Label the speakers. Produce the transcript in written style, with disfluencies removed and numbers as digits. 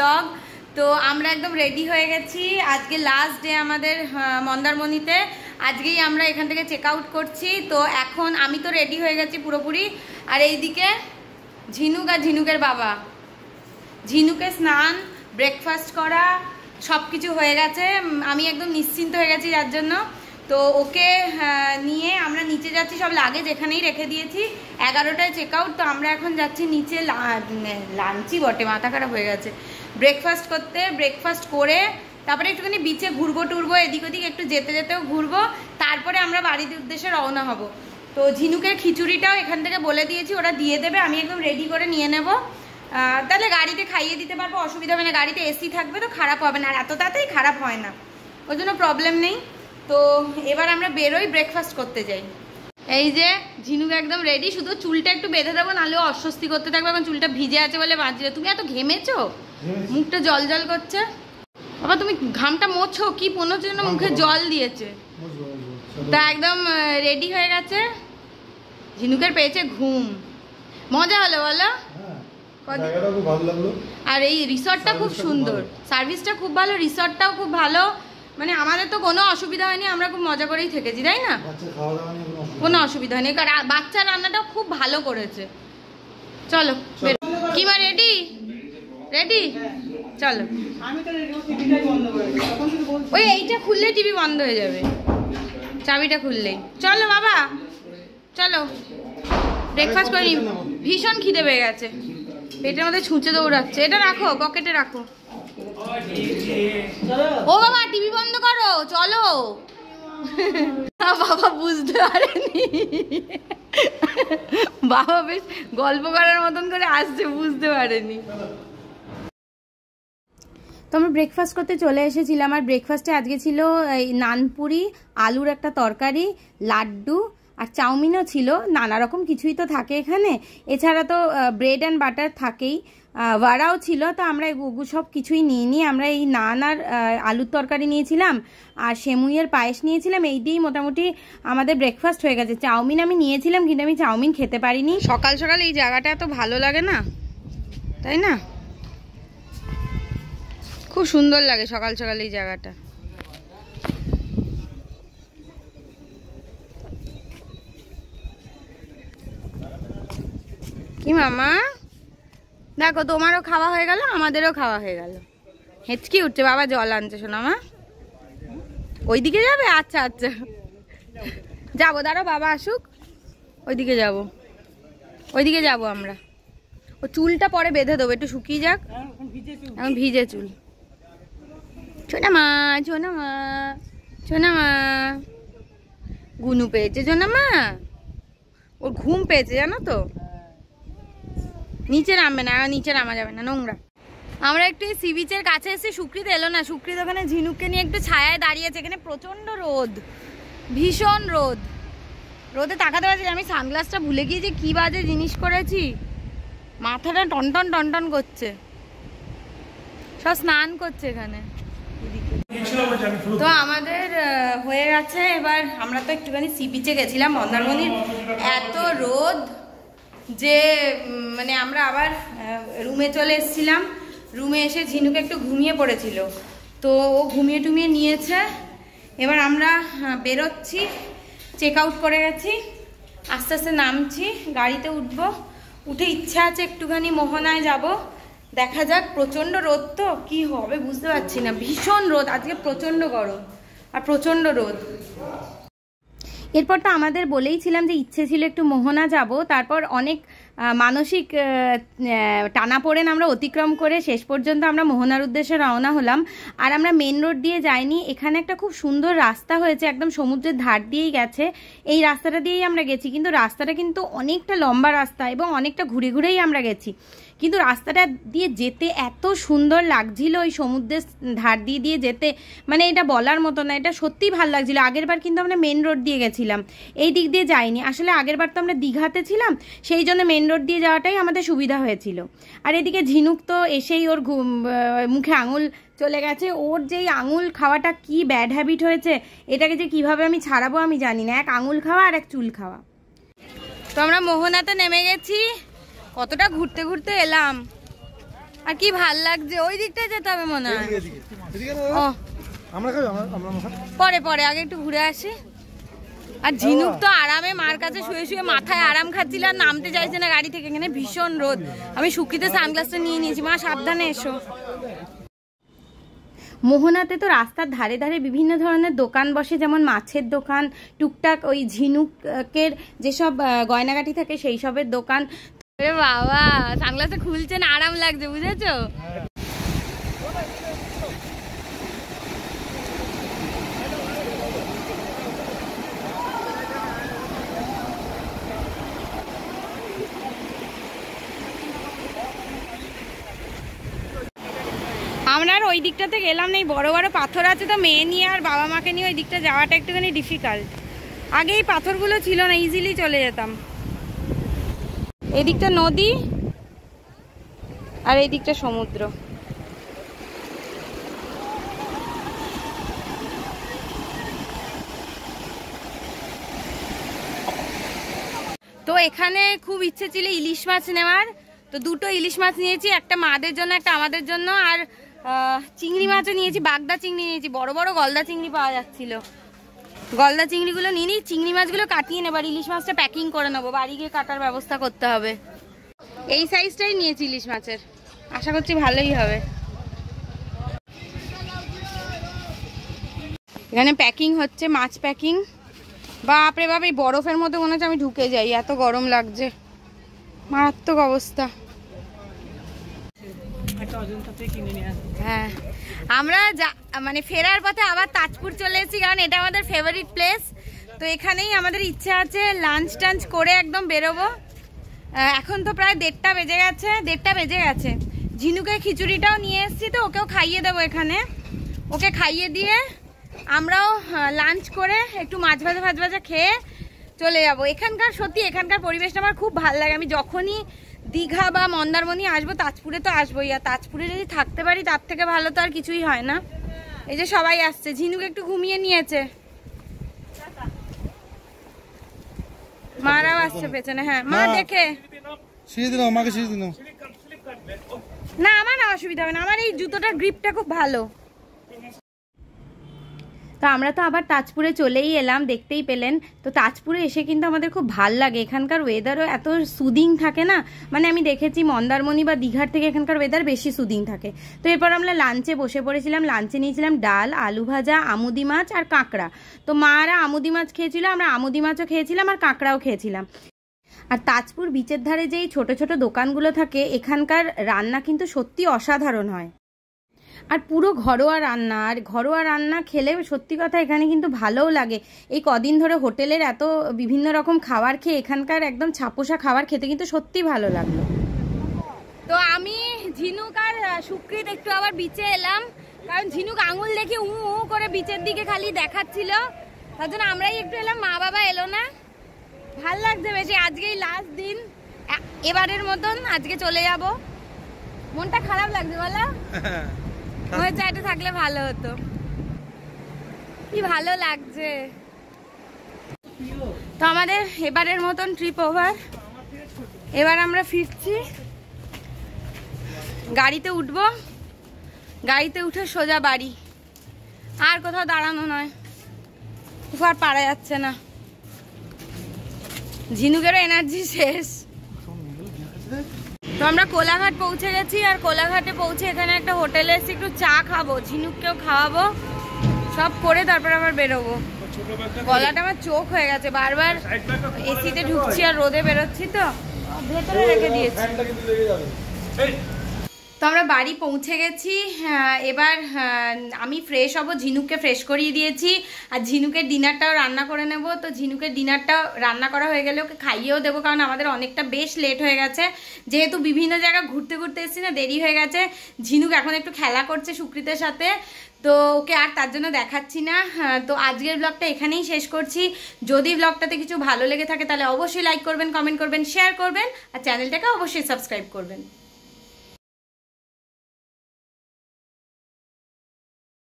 Speaker 1: Blog. তো আমরা একদম রেডি হয়ে গেছি, আজকে লাস্ট ডে আমাদের মন্দারমণিতে। আজকেই আমরা এখান থেকে চেক আউট করছি। তো এখন আমি তো রেডি হয়ে গেছি পুরোপুরি, আর এইদিকে ঝিনুক আর ঝিনুকের বাবা, ঝিনুকে স্নান, ব্রেকফাস্ট করা সব কিছু হয়ে গেছে। আমি একদম নিশ্চিন্ত হয়ে গেছি যার জন্য। তো ওকে নিয়ে আমরা নিচে যাচ্ছি, সব লাগেজ এখানেই রেখে দিয়েছি। 11টায় চেক আউট। তো আমরা এখন যাচ্ছি নিচে লাঞ্চই বটে, মাথা খারাপ হয়ে গেছে, ব্রেকফাস্ট করতে। ব্রেকফাস্ট করে তারপরে একটুখানি বিচে ঘুরবো টুরবো, এদিক ওদিক একটু যেতে যেতেও ঘুরবো, তারপরে আমরা বাড়ির উদ্দেশ্যে রওনা হব। তো ঝিনুকের খিচুড়িটাও এখান থেকে বলে দিয়েছি, ওরা দিয়ে দেবে, আমি একদম রেডি করে নিয়ে নেব। তাহলে গাড়িতে খাইয়ে দিতে পারবো, অসুবিধা হবে না। গাড়িতে এসি থাকবে তো খারাপ হবে না, আর এত তাড়াতাড়ি খারাপ হয় না, ওই জন্য প্রবলেম নেই। তো এবার আমরা বেরোই, ব্রেকফাস্ট করতে যাই। এই যে ঝিনুক একদম রেডি, শুধু চুলটা একটু বেঁধে দেবো, নাহলে অস্বস্তি করতে থাকবে। এখন চুলটা ভিজে আছে বলে বাঁচবে। তুমি এত ঘেমেছো, মুখটা জল জল করছে। বাবা তুমি ঘামটা মোছো কি, 15 জন্য মুখে জল দিয়েছে। তা একদম রেডি হয়ে গেছে। ঝিনুকের পেয়েছে ঘুম। মজা হলো বলো? আর এই রিসর্টটা খুব সুন্দর, সার্ভিসটা খুব ভালো, রিসর্টটাও খুব ভালো। মানে আমাদের তো কোনো অসুবিধা হয়নি, আমরা খুব মজা করেই থেকেছি, তাই না? কোনো অসুবিধা হয়নি, কারণ বাচ্চার রান্নাটাও খুব ভালো করেছে। চলো কি মা, রেডি রেডি? চলো। ওই এইটা খুললে টিভি বন্ধ হয়ে যাবে, চাবিটা খুললেই। চলো বাবা চলো, ব্রেকফাস্ট করে নি। ভীষণ খিদে পেয়ে গেছে, পেটের মধ্যে ছুঁচে দৌড়াচ্ছে। এটা রাখো, পকেটে রাখো। ও বাবা টিভি বন্ধ করো, চলো। বাবা বুঝতে পারেনি, বাবা বেশ গল্প করার মতন করে আসছে, বুঝতে পারেনি। তো আমরা ব্রেকফাস্ট করতে চলে এসেছিলাম। আর ব্রেকফাস্টে আজকে ছিল এই নানপুরি, আলুর একটা তরকারি, লাড্ডু আর চাউমিনও ছিল। নানা রকম কিছুই তো থাকে এখানে, এছাড়া তো ব্রেড অ্যান্ড বাটার থাকেই, ভাড়াও ছিল। তো আমরা সব কিছুই নিয়ে আমরা এই নান আর আলুর তরকারি নিয়েছিলাম, আর সেমুইয়ের পায়েস নিয়েছিলাম। এই দিয়েই মোটামুটি আমাদের ব্রেকফাস্ট হয়ে গেছে। চাউমিন আমি নিয়েছিলাম, কিন্তু আমি চাউমিন খেতে পারিনি। সকাল সকাল এই জায়গাটা এত ভালো লাগে না, তাই না? খুব সুন্দর লাগে সকাল সকাল এই জায়গাটা। কি মামা, দেখো তোমারও খাওয়া হয়ে গেল, আমাদেরও খাওয়া হয়ে গেল। হেঁচকি উঠছে, বাবা জল আনছে। শোনা মা, ওইদিকে যাবে? আচ্ছা আচ্ছা যাবো, দাঁড়াও বাবা আসুক, ওইদিকে যাবো, ওইদিকে যাবো আমরা। ও চুলটা পরে বেঁধে দেবো, একটু শুকিয়ে যাক, এখন ভিজে চুল। ছোনা মা, ছোনা মা, ছোনা মা, গুনু পেয়েছে ছোনা মা, ওর ঘুম পেয়েছে জানো তো। নিচে নামবে না, নিচে নামা যাবে না, নোংরা। আমরা একটু সি বিচের কাছে এসে, সুকৃত এলো না। সুকৃত ওখানে ঝিনুককে নিয়ে একটু ছায়ায় দাঁড়িয়েছে। এখানে প্রচন্ড রোদ, ভীষণ রোদ, রোদে তাকাতে পারছি। আমি সানগ্লাসটা ভুলে গিয়ে যে কি বাজে জিনিস করেছি, মাথাটা টনটন টনটন করছে। সব স্নান করছে এখানে। তো আমাদের হয়ে গেছে। এবার আমরা তো একটুখানি সি বিচে গেছিলাম মন্দারমণির, এত রোদ যে মানে আমরা আবার রুমে চলে এসেছিলাম। রুমে এসে ঝিনুকে একটু ঘুমিয়ে পড়েছিল, তো ও ঘুমিয়ে টুমিয়ে নিয়েছে। এবার আমরা বেরোচ্ছি, চেক আউট করে গেছি, আস্তে আস্তে নামছি, গাড়িতে উঠবো। উঠে ইচ্ছা আছে একটুখানি মোহনায় যাব, দেখা যাক। প্রচণ্ড রোদ, তো কি হবে বুঝতে পারছি না। ভীষণ রোদ আজকে, প্রচণ্ড গরম আর প্রচণ্ড রোদ। এরপর তো আমাদের বলেইছিলাম যে ইচ্ছে ছিল একটু মোহনা যাব। তারপর অনেক মানসিক টানাপোড়েন আমরা অতিক্রম করে শেষ পর্যন্ত আমরা মোহনার উদ্দেশ্যে রওনা হলাম। আর আমরা মেন রোড দিয়ে যাইনি, এখানে একটা খুব সুন্দর রাস্তা হয়েছে, একদম সমুদ্রের ধার দিয়েই গেছে। এই রাস্তাটা দিয়েই আমরা গেছি, কিন্তু রাস্তাটা কিন্তু অনেকটা লম্বা রাস্তা এবং অনেকটা ঘুরে ঘুরেই আমরা গেছি। কিন্তু রাস্তাটা দিয়ে যেতে এত সুন্দর লাগছিল, ওই সমুদ্রের ধার দিয়ে যেতে, মানে এটা বলার মতো না, এটা সত্যিই ভালো লাগছিল। আগের বার কিন্তু আমরা মেন রোড দিয়ে গেছিলাম, এই দিক দিয়ে যাইনি। আসলে আগের বার তো আমরা দীঘাতে ছিলাম, সেই জন্য মেন রোড দিয়ে যাওয়াটাই আমাদের সুবিধা হয়েছিল। আর এদিকে ঝিনুক তো এসেই ওর মুখে আঙুল চলে গেছে। ওর যেই আঙুল খাওয়াটা কি ব্যাড হ্যাবিট হয়েছে, এটাকে যে কিভাবে আমি ছাড়াবো আমি জানি না। এক আঙুল খাওয়া আর এক চুল খাওয়া। তো আমরা মোহনাতে নেমে গেছি, কতটা ঘুরতে ঘুরতে এলাম। আর কি ভাল লাগছে, ওই দিকটায় যেতে হবে মনে হয়। পরে পরে আগে একটু ঘুরে আসি। আর ঝিনুক তো আরামে মার কাছে শুয়ে শুয়ে মাথায় আরাম খাচ্ছিল, আর নামতে চাইছে না গাড়ি থেকে। এখানে ভীষণ রোদ। আমি সুকিতে সানগ্লাসটা নিয়ে নিয়েছি। মা সাবধানে এসো। মোহনাতে তো রাস্তার ধারে ধারে বিভিন্ন ধরনের দোকান বসে, যেমন মাছের দোকান, টুকটাক ওই ঝিনুকের যেসব গয়নাগাটি থাকে সেই সবের দোকান। বাবা সানগ্লাসটা খুলছে না, আরাম লাগছে, বুঝেছো? আমরা আর ওই দিকটাতে গেলাম না, বড় বড় পাথর আছে তো, মেয়ে নিয়ে আর বাবা মাকে নিয়ে ওই দিকটা যাওয়াটা একটুখানি ডিফিকাল্ট। আগে এই পাথরগুলো ছিল না, ইজিলি চলে যেতাম। এই দিকটা নদী আর এই দিকটা সমুদ্র। তো এখানে খুব ইচ্ছে ছিল ইলিশ মাছ নেওয়ার, তো দুটো ইলিশ মাছ নিয়েছি, একটা মাদের জন্য একটা আমাদের জন্য। আর চিংড়ি মাছও নিয়েছি, বাগদা চিংড়ি নিয়েছি। বড় বড় গলদা চিংড়ি পাওয়া যাচ্ছিল, গলদা চিংড়িগুলো নিয়ে নিই। চিংড়ি মাছগুলো কাটিয়ে নেবো, আর ইলিশ মাছটা প্যাকিং করে নেবো, বাড়ি গিয়ে কাটার ব্যবস্থা করতে হবে। এই সাইজটাই নিয়েছি ইলিশ মাছের, আশা করছি ভালোই হবে। এখানে প্যাকিং হচ্ছে, মাছ প্যাকিং। বাপরে বাপ, এই বরফের মধ্যে মনে হচ্ছে আমি ঢুকে যাই, এত গরম লাগছে, মারাত্মক অবস্থা। হ্যাঁ, আমরা মানে ফেরার পথে আবার তাজপুর চলে এসেছি, কারণ এটা আমাদের ফেভারিট প্লেস। তো এখানেই আমাদের ইচ্ছা আছে লাঞ্চ টাঞ্চ করে একদম বেরোবো। এখন তো প্রায় 1:30 বেজে গেছে। ঝিনুকে খিচুড়িটাও নিয়ে এসেছি, তো ওকেও খাইয়ে দেবো এখানে। ওকে খাইয়ে দিয়ে আমরাও লাঞ্চ করে একটু মাছ ভাজা খেয়ে চলে যাব। এখানকার পরিবেশটা আমার খুব ভালো লাগে। আমি যখনই দীঘা বা মন্দারমণি আসবো, তাজপুরে তো আসবোই, আর তাজপুরে যদি থাকতে পারি তার থেকে ভালো তো আর কিছুই হয় না। এই যে সবাই আসছে, ঝিনুক একটু ঘুমিয়ে নিয়েছে, মারাও আসছে পেছনে। হ্যাঁ মা দেখে না, আমার অসুবিধা হবে না, আমার এই জুতোটার গ্রিপটা খুব ভালো। তো আমরা তো আবার তাজপুরে চলেই এলাম, দেখতেই পেলেন। তো তাজপুরে এসে কিন্তু আমাদের খুব ভাল লাগে, এখানকার ওয়েদারও এত সুদিং থাকে না। মানে আমি দেখেছি মন্দারমণি বা দীঘার থেকে এখানকার ওয়েদার বেশি সুদিং থাকে। তো এরপর আমরা লাঞ্চে বসে পড়েছিলাম। লাঞ্চে নিয়েছিলাম ডাল, আলু ভাজা, আমুদি মাছ আর কাঁকড়া। তো মারা আমুদি মাছ খেয়েছিল, আমরা আমুদি মাছও খেয়েছিলাম আর কাঁকড়াও খেয়েছিলাম। আর তাজপুর বিচের ধারে যেই ছোট ছোট দোকানগুলো থাকে, এখানকার রান্না কিন্তু সত্যি অসাধারণ হয়, আর পুরো ঘরোয়া রান্না। আর ঘরোয়া রান্না খেলে সত্যি কথা এখানে কিন্তু ভালোও লাগে। এই কদিন ধরে হোটেলের এত বিভিন্ন রকম খাবার খেয়ে এখানকার একদম ছাপোষা খাবার খেতে কিন্তু সত্যি ভালো লাগলো। তো আমি ঝিনুক আর সুকৃত একটু আবার বিচে এলাম, কারণ ঝিনুক আঙুল দেখে উ করে বিচের দিকে খালি দেখাচ্ছিল, তার জন্য আমরাই একটু এলাম, মা বাবা এলো না। ভাল লাগছে বেশি, আজকেই লাস্ট দিন এবারের মতন, আজকে চলে যাব। মনটা খারাপ লাগছে বলো, একটু থাকলে ভালো হতো। কি ভালো লাগছে। তো আমাদের এবারের মতন ট্রিপ ওভার, এবার আমরা ফিরছি। গাড়িতে উঠবো, গাড়িতে উঠে সোজা বাড়ি, আর কোথাও দাঁড়ানো নয়, আর পারা যাচ্ছে না। ঝিনুকেরও এনার্জি শেষ। তো আমরা কোলাঘাট পৌঁছে গেছি, আর কোলাঘাটে পৌঁছে এখানে একটা হোটেলে এসে একটু চা খাবো, ঝিনুককেও খাওয়াবো, সব করে তারপর আবার বেরোবো। গলাটা আমার চোখ হয়ে গেছে, বারবার এসিতে ঢুকছি আর রোদে বেরোচ্ছি, তো ভেতরে রেখে দিয়েছি। তো আমরা বাড়ি পৌঁছে গেছি। এবার আমি ফ্রেশ হব, ঝিনুককে ফ্রেশ করিয়ে দিয়েছি, আর ঝিনুকের ডিনারটাও রান্না করে নেব। তো ঝিনুকের ডিনারটাও রান্না করা হয়ে গেলে ওকে খাইয়েও দেবো, কারণ আমাদের অনেকটা বেশ লেট হয়ে গেছে, যেহেতু বিভিন্ন জায়গা ঘুরতে ঘুরতে এসেছি না, দেরি হয়ে গেছে। ঝিনুক এখন একটু খেলা করছে সুকৃতের সাথে, তো ওকে আর তার জন্য দেখাচ্ছি না। তো আজকের ব্লগটা এখানেই শেষ করছি। যদি ব্লগটাতে কিছু ভালো লেগে থাকে তাহলে অবশ্যই লাইক করবেন, কমেন্ট করবেন, শেয়ার করবেন, আর চ্যানেলটাকে অবশ্যই সাবস্ক্রাইব করবেন।